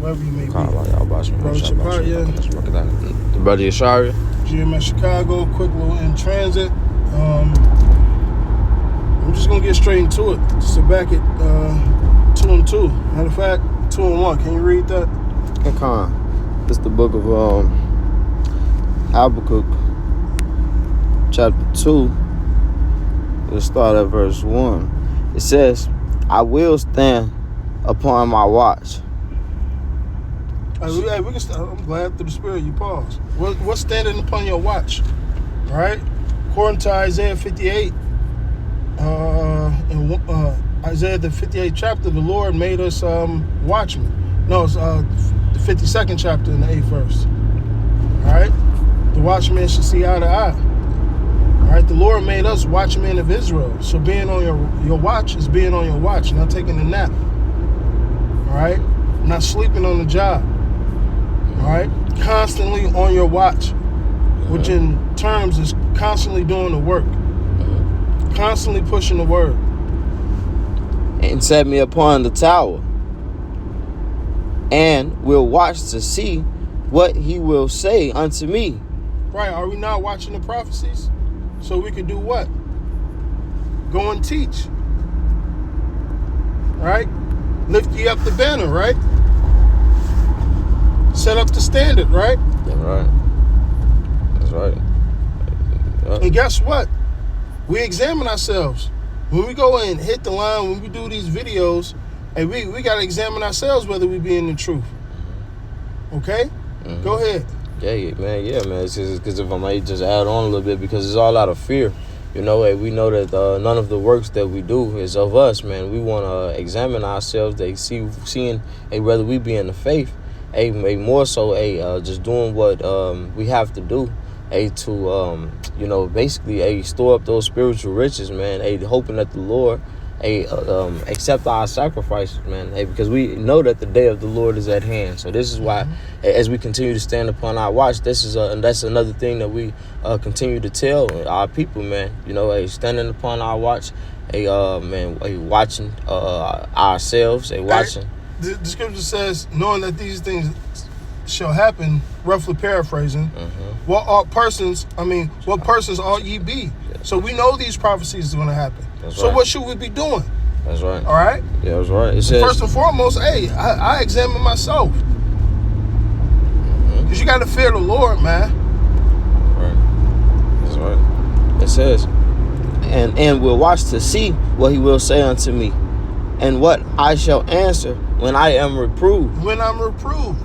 wherever you may be. Brother Shabbat, yeah. The brother Yeshaya. GM at Chicago, quick little in transit. I'm just going to get straight into it. Sit back at 2 and 2. Matter of fact, 2 and 1. Can you read that? Okay. This is the book of Habakkuk, chapter 2. We'll start at verse 1. It says, I will stand upon my watch. Hey, we can start. I'm glad through the Spirit you paused. What's standing upon your watch? All right? According to Isaiah 58, Isaiah the 58th chapter, the Lord made us watchmen. No, it's the 52nd chapter in the 8th verse. All right? The watchman should see eye to eye. All right? The Lord made us watchmen of Israel. So being on your watch is being on your watch, not taking a nap. All right? Not sleeping on the job. All right? Constantly on your watch, which in terms is constantly doing the work. Constantly pushing the word. And set me upon the tower, and will watch to see what he will say unto me. Right. Are we not watching the prophecies? So we can do what? Go and teach. Right? Lift ye up the banner, right? Set up the standard, right? That's right. That's right. And guess what? We examine ourselves. When we go and hit the line, when we do these videos, hey, we got to examine ourselves whether we be in the truth. Okay? Mm-hmm. Go ahead. Yeah, man. It's just because if I might just add on a little bit, because it's all out of fear. You know, hey, we know that none of the works that we do is of us, man. We want to examine ourselves. They seeing, hey, whether we be in the faith, hey, more so, hey, just doing what we have to do. To basically store up those spiritual riches, man. Hoping that the Lord accept our sacrifices, man. Because we know that the day of the Lord is at hand. So this is why, as we continue to stand upon our watch, that's another thing that we continue to tell our people, man. You know, standing upon our watch, watching ourselves, watching. The scripture says, knowing that these things shall happen, roughly paraphrasing, what persons ought ye be? Yeah. So we know these prophecies are going to happen. That's right. What should we be doing? That's right. All right? Yeah, that's right. It says, first and foremost, I examine myself. Because you got to fear the Lord, man. Right. That's right. It says, and will watch to see what he will say unto me, and what I shall answer when I am reproved. When I'm reproved.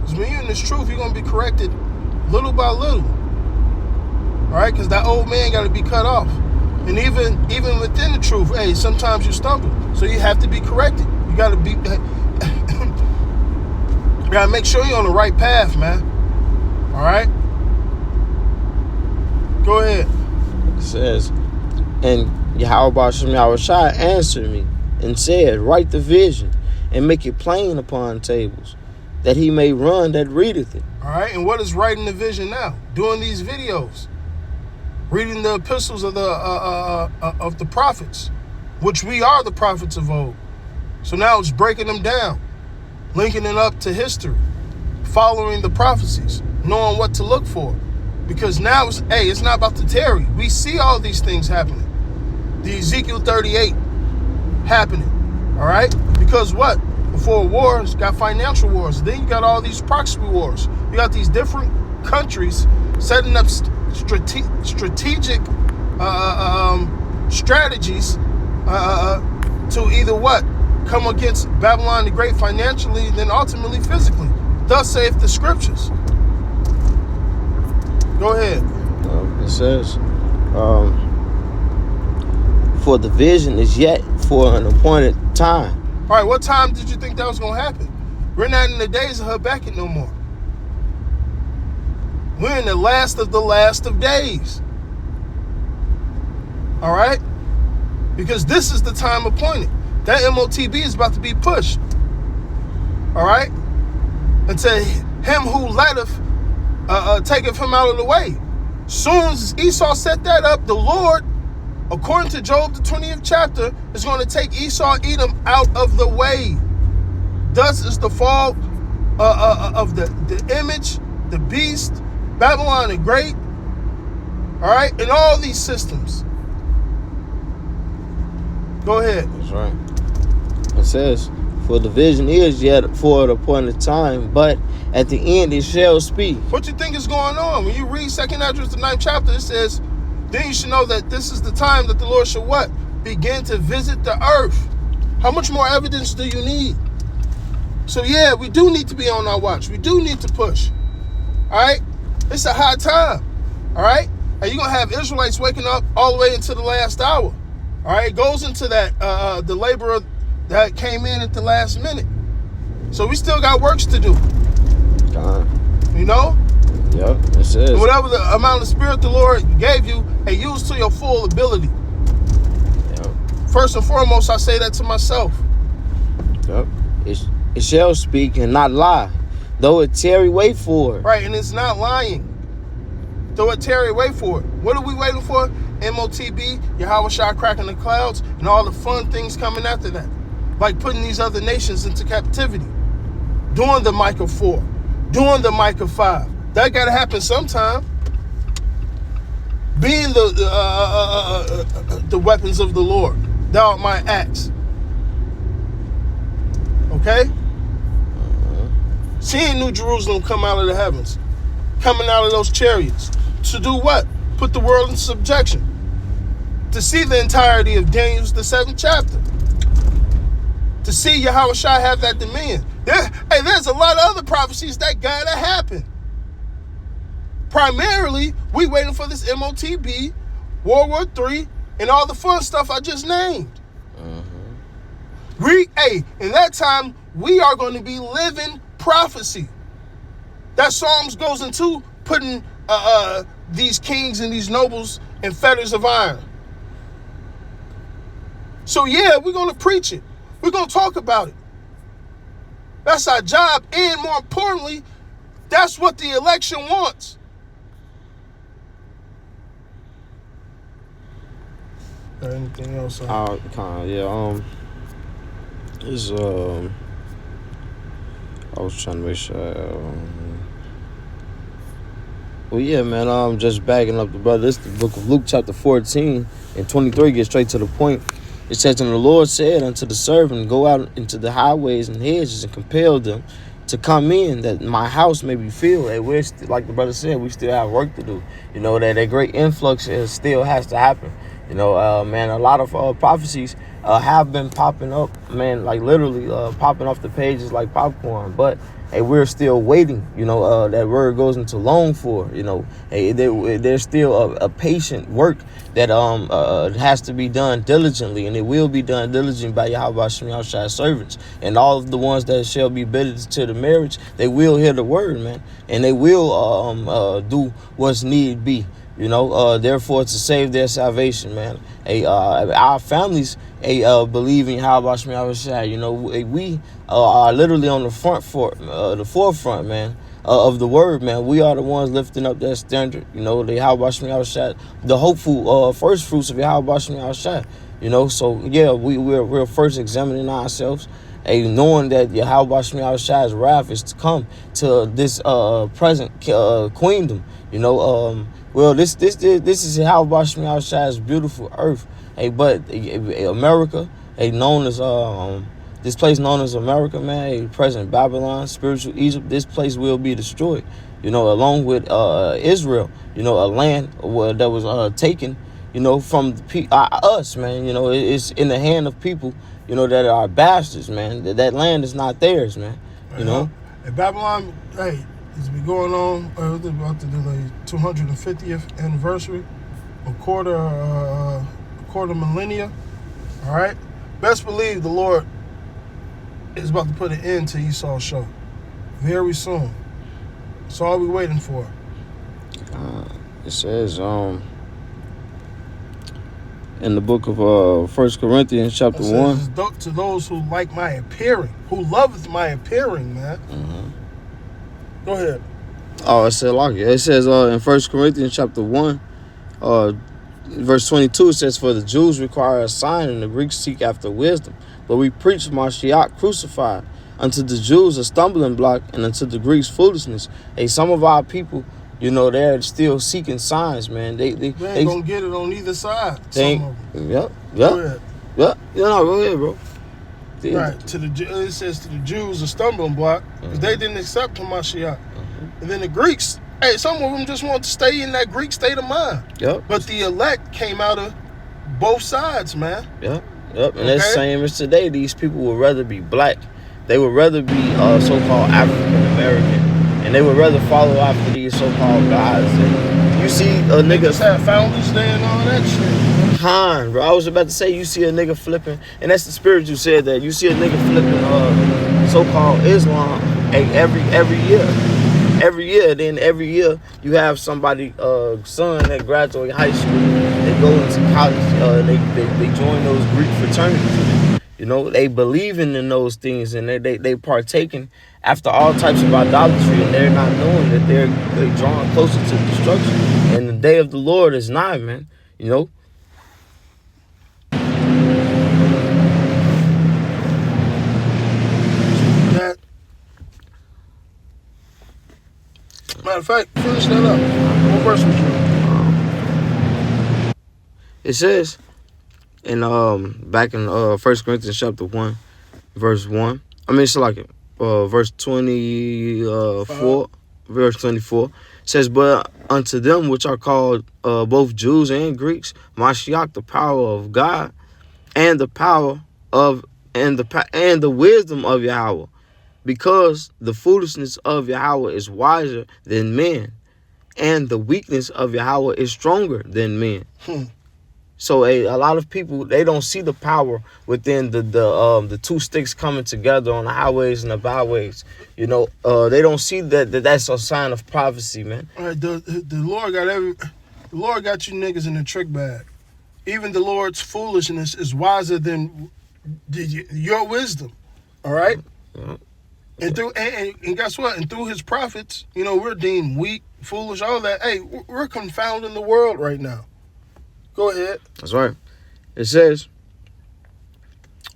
Because when you're in this truth, you're going to be corrected little by little. All right? Because that old man got to be cut off. And even within the truth, sometimes you stumble. So you have to be corrected. You got to be... you got to make sure you're on the right path, man. All right? Go ahead. It says, and Yahweh Shai answered me and said, write the vision and make it plain upon tables, that he may run that readeth it. All right, and what is writing the vision now? Doing these videos, reading the epistles of the prophets, which we are the prophets of old. So now it's breaking them down, linking it up to history, following the prophecies, knowing what to look for. Because now it's not about to tarry. We see all these things happening. The Ezekiel 38 happening. All right? Because what? Before wars, got financial wars. Then you got all these proxy wars. You got these different countries setting up strategic strategies to either what? Come against Babylon the Great financially, then ultimately physically. Thus saith the scriptures. Go ahead. It says, for the vision is yet for an appointed time. All right, what time did you think that was going to happen? We're not in the days of Habakkuk no more. We're in the last of days. All right? Because this is the time appointed. That MOTB is about to be pushed. All right? And to him who letteth, taketh him out of the way. Soon as Esau set that up, the Lord, according to Job, the 20th chapter, is going to take Esau, Edom out of the way. Thus is the fall of the image, the beast, Babylon the Great, all right, and all these systems. Go ahead. That's right. It says, for the vision is yet for the appointed time, but at the end it shall speak. What you think is going on? When you read 2nd Ezra, the 9th chapter, it says, then you should know that this is the time that the Lord should what? Begin to visit the earth. How much more evidence do you need? So yeah, we do need to be on our watch. We do need to push. All right? It's a high time. All right? And you're going to have Israelites waking up all the way into the last hour. All right? It goes into that, the laborer that came in at the last minute. So we still got works to do. You know? Yep, it says. And whatever the amount of spirit the Lord gave you, hey, use to your full ability. Yep. First and foremost, I say that to myself. Yep. It shall speak and not lie, though it tarry, wait for it. Right, and it's not lying. Though it tarry, wait for it. What are we waiting for? MOTB, Yahweh Shah cracking the clouds, and all the fun things coming after that. Like putting these other nations into captivity. Doing the Micah 4. Doing the Micah 5. That got to happen sometime. Being the weapons of the Lord. Thou art my axe. Okay? Seeing New Jerusalem come out of the heavens. Coming out of those chariots. To do what? Put the world in subjection. To see the entirety of Daniel's the 7th chapter. To see Yahweh Shai have that dominion. There's a lot of other prophecies that gotta happen. Primarily, we waiting for this MOTB, World War III, and all the fun stuff I just named. In that time, we are going to be living prophecy. That Psalms goes into putting these kings and these nobles in fetters of iron. So yeah, we're going to preach it. We're going to talk about it. That's our job. And more importantly, that's what the election wants. Anything else? I was trying to make sure. Well, yeah, man. Just backing up the brother. This is the book of Luke, chapter 14 and 23. Get straight to the point. It says, and the Lord said unto the servant, go out into the highways and hedges and compel them to come in, that my house may be filled. And we're like the brother said, we still have work to do. You know, that great influx still has to happen. You know, man, a lot of prophecies have been popping up, man, like literally popping off the pages like popcorn. But hey, we're still waiting. You know, that word goes into long for. You know, hey, there's still a patient work that has to be done diligently, and it will be done diligently by Yahweh Shem Shai's servants, and all of the ones that shall be bidden to the marriage. They will hear the word, man, and they will do what's need be. You know, therefore to save their salvation, man. Our families, believe in Yahweh Shem Shai. You know, we are literally on the forefront, man. Of the word, man. We are the ones lifting up that standard, you know, the Yahweh Shem Shai, the hopeful first fruits of Yahweh Shem Shai, you know. So yeah, we're first examining ourselves, knowing that Yahweh Shem Shai's wrath is to come to this present queendom, you know. Well, this is Yahweh Shem Shai's beautiful earth, but America, known as this place known as America, man, present Babylon, spiritual Egypt, this place will be destroyed, you know, along with Israel, you know, a land that was taken, you know, from us, man. You know, it's in the hand of people, you know, that are bastards, man. That land is not theirs, man, you know. And Babylon, it's been going on, they're about to do the 250th anniversary, a quarter millennia, all right? Best believe the Lord is about to put an end to Esau's show very soon. That's all we're waiting for. It says in the book of 1 Corinthians chapter 1. To those who like my appearing, who loveth my appearing, man. Go ahead. Oh, it said like it. It says in 1 Corinthians chapter 1, verse 22, it says, for the Jews require a sign and the Greeks seek after wisdom. But we preach Mashiach crucified, unto the Jews a stumbling block, and unto the Greeks foolishness. Hey, some of our people, you know, they're still seeking signs, man. They ain't gonna get it on either side. Yep. Go ahead. Yep. You know, go ahead, bro. Right. It says to the Jews a stumbling block because they didn't accept Hamashiach. And then the Greeks, hey, some of them just want to stay in that Greek state of mind. Yep. But the elect came out of both sides, man. Yep. And that's the same as today. These people would rather be black. They would rather be so-called African American, and they would rather follow after these so-called gods. And you see a nigga just have Founders Day and all that shit. Bro, I was about to say, you see a nigga flipping, and that's the spirit you said that. You see a nigga flipping so-called Islam every year. Then every year you have somebody son that graduate high school, they go into college, they join those Greek fraternities. You know, they believing in those things, and they partaking after all types of idolatry, and they're not knowing that they're drawing closer to destruction. And the day of the Lord is nigh, man. You know. Matter of fact, finish that up. What verse was you? It says in back in 1 Corinthians chapter 1, verse 1. I mean, it's like verse 24. Verse 24 says, "But unto them which are called both Jews and Greeks, Mashiach, the power of God, and the power of and the wisdom of Yahweh. Because the foolishness of Yahweh is wiser than men, and the weakness of Yahweh is stronger than men." So a lot of people, they don't see the power within the two sticks coming together on the highways and the byways. You know, they don't see that's a sign of prophecy, man. All right, the Lord got you niggas in a trick bag. Even the Lord's foolishness is wiser than your wisdom. All right. Yeah. And guess what? And through his prophets, you know, we're deemed weak, foolish, all that. Hey, we're confounding the world right now. Go ahead. That's right. It says,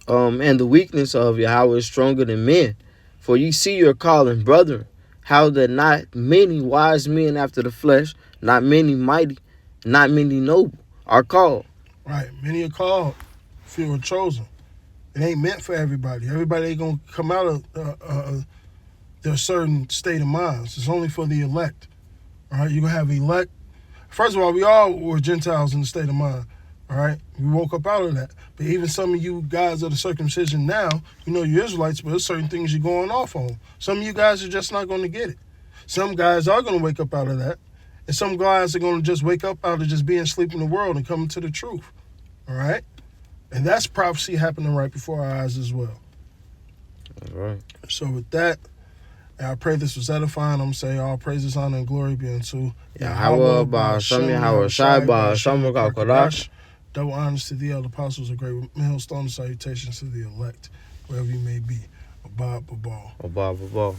and the weakness of Yahweh is stronger than men. For ye see your calling, brethren, how that not many wise men after the flesh, not many mighty, not many noble are called. Right. Many are called, few are chosen. It ain't meant for everybody. Everybody ain't going to come out of their certain state of minds. It's only for the elect. All right, you're going to have elect. First of all, we all were Gentiles in the state of mind. All right, we woke up out of that. But even some of you guys of the circumcision now, you know you're Israelites, but there's certain things you're going off on. Some of you guys are just not going to get it. Some guys are going to wake up out of that. And some guys are going to just wake up out of just being asleep in the world and come into the truth. All right? And that's prophecy happening right before our eyes as well. All right. So with that, I pray this was edifying. I'm going to say all praises, honor, and glory be unto Yahweh, Ba'ashem, Yahweh, Shai, Ba'ashem, Kodash. Double honors to the elder apostles, a great millstone, salutations to the elect, wherever you may be. Abba, Babal. Abba, Babal.